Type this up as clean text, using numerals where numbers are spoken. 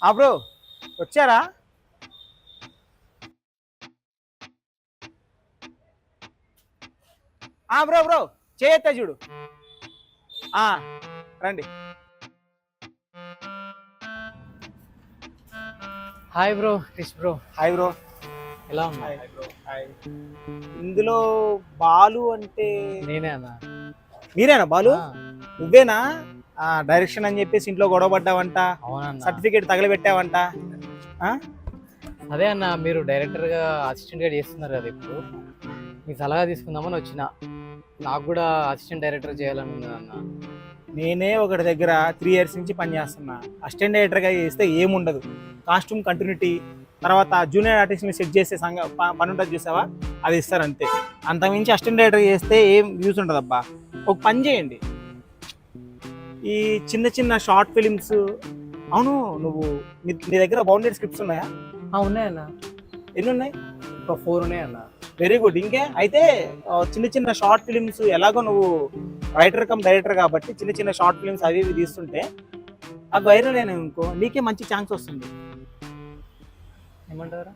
Bro వచ్చారా? Bro bro చేయొత్తా చూడు. రండి. Hi bro, Krish bro. Hi bro. ఎలా ఉన్నా? ఇందులో బాలు అంటే నేనే అన్నా. మీరేనా బాలు? నువ్వేనా? డైరెక్షన్ అని చెప్పేసి ఇంట్లో గొడవ పడ్డావంట, సర్టిఫికేట్ తగలబెట్టావంట. అదే అన్న, మీరు డైరెక్టర్ గా అసిస్టెంట్ గా చేస్తున్నారు కదా, ఇప్పుడు మీ సలహా తీసుకుందామని వచ్చిన. నాకు కూడా అసిస్టెంట్ డైరెక్టర్ చేయాలని ఉంది అన్న. నేనే ఒకటి దగ్గర 3 years నుంచి పనిచేస్తున్నా. అసిస్టెంట్ డైరెక్టర్గా చేస్తే ఏముండదు, కాస్ట్యూమ్ కంటిన్యూటీ, తర్వాత జూనియర్ ఆర్టిస్ట్ని సెట్ చేసే పని ఉంటుంది చూసావా, అది ఇస్తారు అంతే. అంతకుమించి అసిస్టెంట్ డైరెక్టర్ చేస్తే ఏం యూస్ ఉంటుంది అబ్బా. ఒక పని చేయండి, ఈ చిన్న చిన్న షార్ట్ ఫిలిమ్స్. అవును, నీ దగ్గర బౌండెడ్ స్క్రిప్ట్స్ ఉన్నాయా? ఉన్నాయన్న. ఎన్ని ఉన్నాయి? ఒక 4 ఉన్నాయన్న. Very good. ఇంకే అయితే చిన్న చిన్న షార్ట్ ఫిలిమ్స్, ఎలాగో నువ్వు రైటర్ కమ్ డైరెక్టర్ కాబట్టి చిన్న చిన్న షార్ట్ ఫిలిమ్స్ అవి ఇవి తీస్తుంటే అవి వైరల్ అయినా ఇంకో నీకే మంచి ఛాన్స్ వస్తుంది. ఏమంటారా?